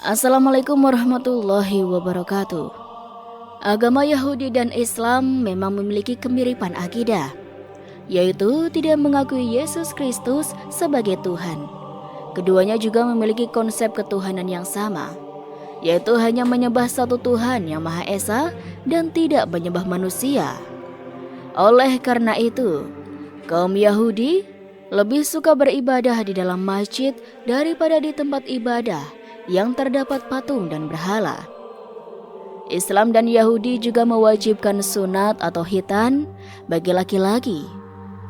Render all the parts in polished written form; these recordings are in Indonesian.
Assalamualaikum warahmatullahi wabarakatuh. Agama Yahudi dan Islam memang memiliki kemiripan akidah, yaitu tidak mengakui Yesus Kristus sebagai Tuhan. Keduanya juga memiliki konsep ketuhanan yang sama, yaitu hanya menyembah satu Tuhan yang Maha Esa dan tidak menyembah manusia. Oleh karena itu, kaum Yahudi lebih suka beribadah di dalam masjid daripada di tempat ibadah yang terdapat patung dan berhala. Islam dan Yahudi juga mewajibkan sunat atau khitan bagi laki-laki.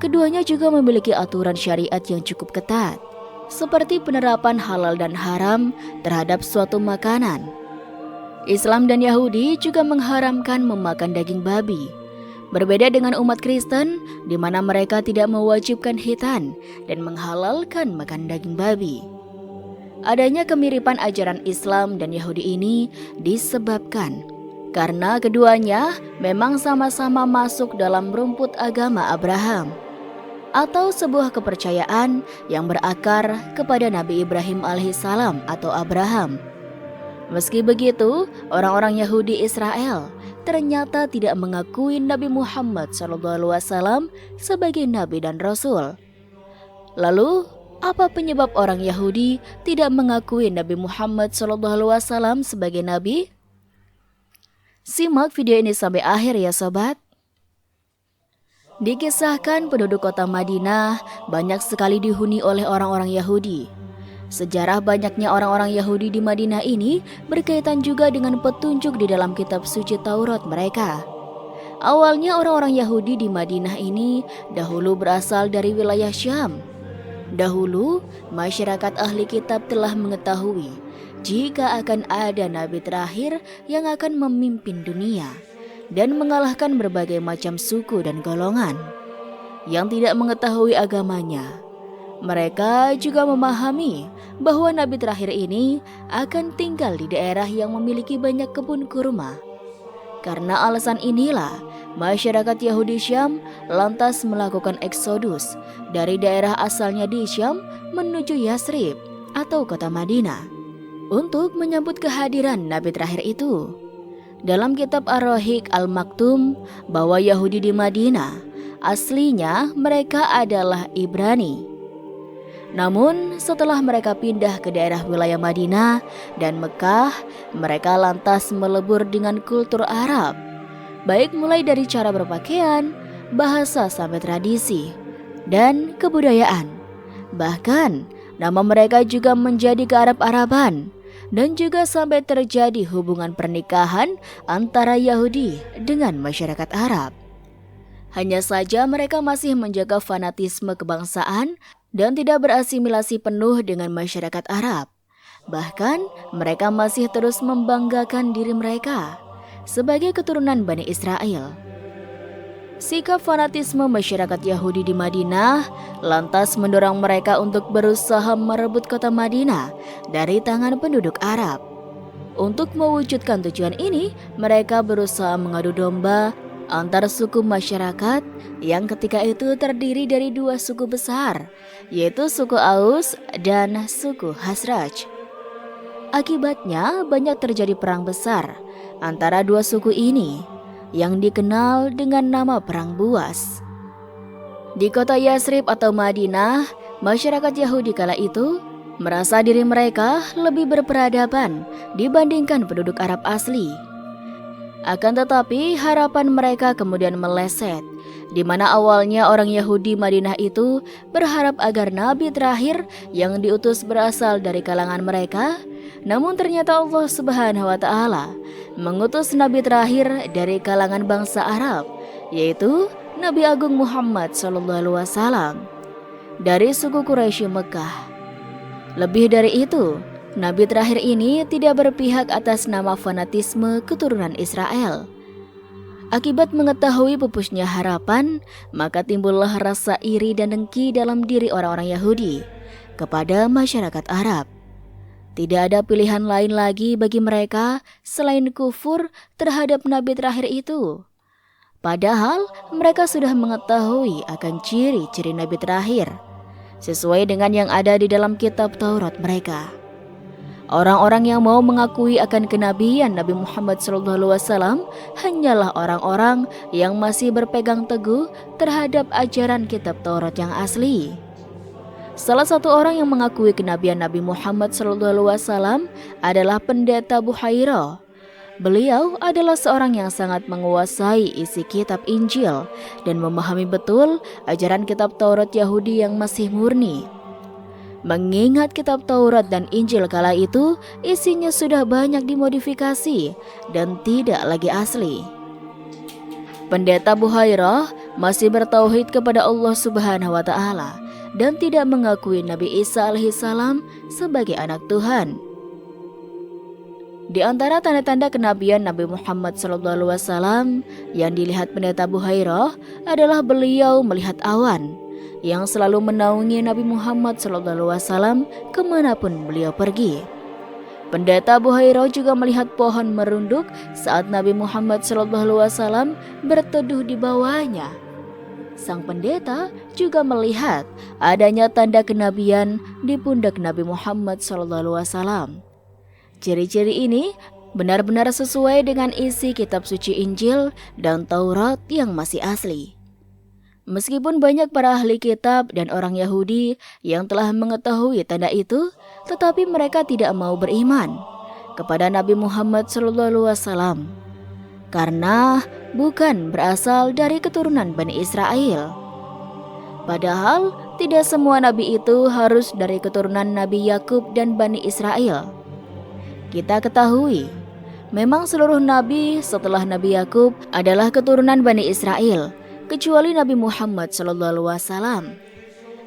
Keduanya juga memiliki aturan syariat yang cukup ketat, seperti penerapan halal dan haram terhadap suatu makanan. Islam dan Yahudi juga mengharamkan memakan daging babi. Berbeda dengan umat Kristen, di mana mereka tidak mewajibkan khitan dan menghalalkan makan daging babi. Adanya kemiripan ajaran Islam dan Yahudi ini disebabkan karena keduanya memang sama-sama masuk dalam rumput agama Abraham, atau sebuah kepercayaan yang berakar kepada Nabi Ibrahim alaihissalam atau Abraham. Meski begitu, orang-orang Yahudi Israel ternyata tidak mengakui Nabi Muhammad SAW sebagai Nabi dan Rasul. Lalu, apa penyebab orang Yahudi tidak mengakui Nabi Muhammad SAW sebagai Nabi? Simak video ini sampai akhir ya sobat. Dikisahkan penduduk kota Madinah banyak sekali dihuni oleh orang-orang Yahudi. Sejarah banyaknya orang-orang Yahudi di Madinah ini berkaitan juga dengan petunjuk di dalam kitab suci Taurat mereka. Awalnya orang-orang Yahudi di Madinah ini dahulu berasal dari wilayah Syam. Dahulu, masyarakat ahli kitab telah mengetahui jika akan ada nabi terakhir yang akan memimpin dunia dan mengalahkan berbagai macam suku dan golongan yang tidak mengetahui agamanya. Mereka juga memahami bahwa nabi terakhir ini akan tinggal di daerah yang memiliki banyak kebun kurma. Karena alasan inilah, masyarakat Yahudi Syam lantas melakukan eksodus dari daerah asalnya di Syam menuju Yasrib atau kota Madinah untuk menyambut kehadiran nabi terakhir itu. Dalam kitab Ar-Rahiq Al-Maktum bahwa Yahudi di Madinah aslinya mereka adalah Ibrani. Namun setelah mereka pindah ke daerah wilayah Madinah dan Mekah, mereka lantas melebur dengan kultur Arab, baik mulai dari cara berpakaian, bahasa sampai tradisi, dan kebudayaan. Bahkan nama mereka juga menjadi kearab-araban dan juga sampai terjadi hubungan pernikahan antara Yahudi dengan masyarakat Arab. Hanya saja mereka masih menjaga fanatisme kebangsaan dan tidak berasimilasi penuh dengan masyarakat Arab. Bahkan mereka masih terus membanggakan diri mereka sebagai keturunan Bani Israel. Sikap fanatisme masyarakat Yahudi di Madinah lantas mendorong mereka untuk berusaha merebut kota Madinah dari tangan penduduk Arab. Untuk mewujudkan tujuan ini, mereka berusaha mengadu domba antar suku masyarakat yang ketika itu terdiri dari dua suku besar, yaitu suku Aus dan suku Khazraj. Akibatnya banyak terjadi perang besar antara dua suku ini yang dikenal dengan nama Perang Buas. Di kota Yasrib atau Madinah, masyarakat Yahudi kala itu merasa diri mereka lebih berperadaban dibandingkan penduduk Arab asli. Akan tetapi harapan mereka kemudian meleset, di mana awalnya orang Yahudi Madinah itu berharap agar nabi terakhir yang diutus berasal dari kalangan mereka. Namun ternyata Allah Subhanahu wa Ta'ala mengutus nabi terakhir dari kalangan bangsa Arab, yaitu Nabi Agung Muhammad SAW dari suku Quraisy Mekah. Lebih dari itu, nabi terakhir ini tidak berpihak atas nama fanatisme keturunan Israel. Akibat mengetahui pupusnya harapan, maka timbullah rasa iri dan dengki dalam diri orang-orang Yahudi kepada masyarakat Arab. Tidak ada pilihan lain lagi bagi mereka selain kufur terhadap nabi terakhir itu. Padahal mereka sudah mengetahui akan ciri-ciri nabi terakhir, sesuai dengan yang ada di dalam kitab Taurat mereka. Orang-orang yang mau mengakui akan kenabian Nabi Muhammad SAW hanyalah orang-orang yang masih berpegang teguh terhadap ajaran kitab Taurat yang asli. Salah satu orang yang mengakui kenabian Nabi Muhammad SAW adalah Pendeta Buhairah. Beliau adalah seorang yang sangat menguasai isi kitab Injil dan memahami betul ajaran kitab Taurat Yahudi yang masih murni. Mengingat kitab Taurat dan Injil kala itu isinya sudah banyak dimodifikasi dan tidak lagi asli. Pendeta Buhairah masih bertauhid kepada Allah Subhanahu wa taala dan tidak mengakui Nabi Isa alaihissalam sebagai anak Tuhan. Di antara tanda-tanda kenabian Nabi Muhammad SAW yang dilihat Pendeta Buhairah adalah beliau melihat awan yang selalu menaungi Nabi Muhammad SAW kemanapun beliau pergi. Pendeta Buhairah juga melihat pohon merunduk saat Nabi Muhammad SAW berteduh di bawahnya. Sang pendeta juga melihat adanya tanda kenabian di pundak Nabi Muhammad SAW. Ciri-ciri ini benar-benar sesuai dengan isi kitab suci Injil dan Taurat yang masih asli. Meskipun banyak para ahli kitab dan orang Yahudi yang telah mengetahui tanda itu, tetapi mereka tidak mau beriman kepada Nabi Muhammad SAW karena bukan berasal dari keturunan Bani Israel. Padahal tidak semua nabi itu harus dari keturunan Nabi Yakub dan Bani Israel. Kita ketahui, memang seluruh nabi setelah Nabi Yakub adalah keturunan Bani Israel, kecuali Nabi Muhammad SAW.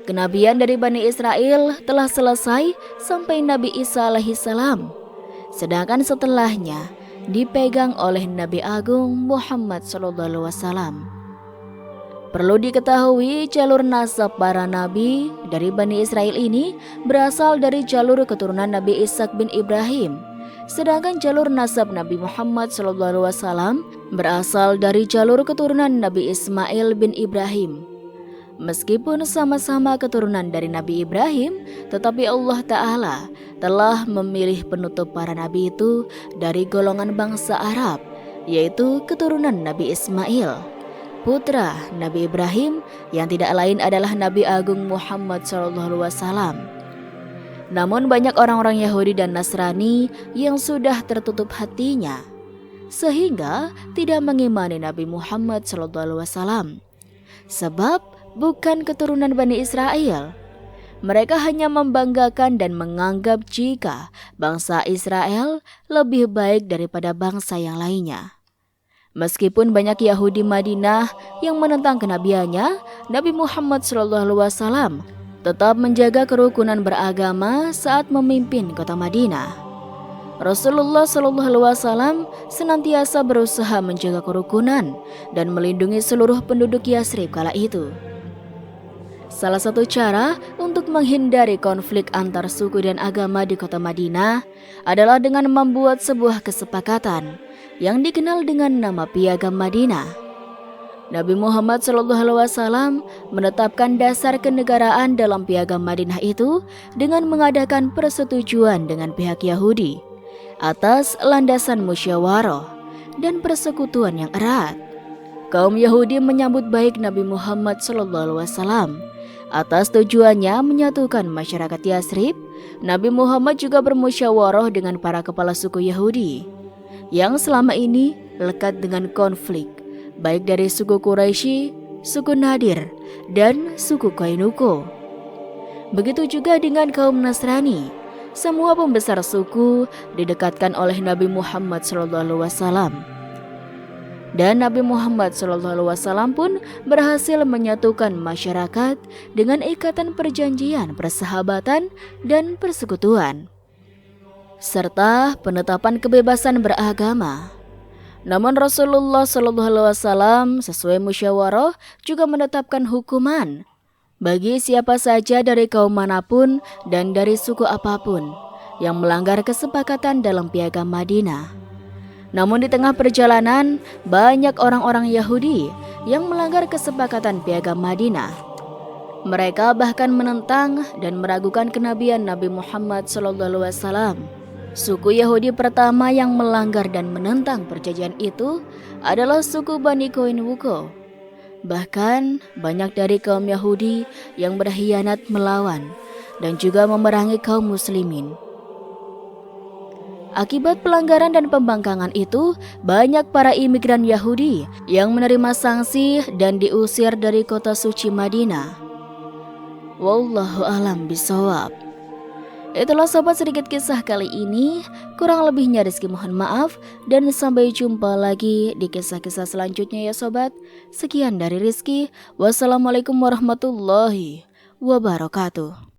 Kenabian dari Bani Israel telah selesai sampai Nabi Isa alaihissalam, sedangkan setelahnya dipegang oleh Nabi Agung Muhammad SAW. Perlu diketahui, jalur nasab para nabi dari Bani Israel ini berasal dari jalur keturunan Nabi Ishak bin Ibrahim, sedangkan jalur nasab Nabi Muhammad SAW berasal dari jalur keturunan Nabi Ismail bin Ibrahim. Meskipun sama-sama keturunan dari Nabi Ibrahim, tetapi Allah Ta'ala telah memilih penutup para nabi itu dari golongan bangsa Arab, yaitu keturunan Nabi Ismail, putra Nabi Ibrahim yang tidak lain adalah Nabi Agung Muhammad SAW. Namun banyak orang-orang Yahudi dan Nasrani yang sudah tertutup hatinya, sehingga tidak mengimani Nabi Muhammad SAW. Sebab bukan keturunan Bani Israel. Mereka hanya membanggakan dan menganggap jika bangsa Israel lebih baik daripada bangsa yang lainnya. Meskipun banyak Yahudi Madinah yang menentang kenabiannya, Nabi Muhammad SAW tetap menjaga kerukunan beragama saat memimpin kota Madinah. Rasulullah SAW senantiasa berusaha menjaga kerukunan dan melindungi seluruh penduduk Yasrib kala itu. Salah satu cara untuk menghindari konflik antar suku dan agama di kota Madinah adalah dengan membuat sebuah kesepakatan yang dikenal dengan nama Piagam Madinah. Nabi Muhammad SAW menetapkan dasar kenegaraan dalam Piagam Madinah itu dengan mengadakan persetujuan dengan pihak Yahudi atas landasan musyawarah dan persekutuan yang erat. Kaum Yahudi menyambut baik Nabi Muhammad SAW. Atas tujuannya menyatukan masyarakat Yasrib, Nabi Muhammad juga bermusyawarah dengan para kepala suku Yahudi yang selama ini lekat dengan konflik, baik dari suku Quraisy, suku Nadir, dan suku Qainuqa. Begitu juga dengan kaum Nasrani. Semua pembesar suku didekatkan oleh Nabi Muhammad SAW. Dan Nabi Muhammad SAW pun berhasil menyatukan masyarakat dengan ikatan perjanjian persahabatan dan persekutuan, serta penetapan kebebasan beragama. Namun Rasulullah SAW sesuai musyawarah juga menetapkan hukuman bagi siapa saja dari kaum manapun dan dari suku apapun yang melanggar kesepakatan dalam Piagam Madinah. Namun di tengah perjalanan, banyak orang-orang Yahudi yang melanggar kesepakatan Piagam Madinah. Mereka bahkan menentang dan meragukan kenabian Nabi Muhammad SAW. Suku Yahudi pertama yang melanggar dan menentang perjanjian itu adalah suku Bani Koin Wuko. Bahkan banyak dari kaum Yahudi yang berkhianat melawan dan juga memerangi kaum muslimin. Akibat pelanggaran dan pembangkangan itu, banyak para imigran Yahudi yang menerima sanksi dan diusir dari kota suci Madinah. Wallahu a'lam bishawab. Itulah sobat sedikit kisah kali ini. Kurang lebihnya Rizky mohon maaf, dan sampai jumpa lagi di kisah-kisah selanjutnya ya sobat. Sekian dari Rizky. Wassalamualaikum warahmatullahi wabarakatuh.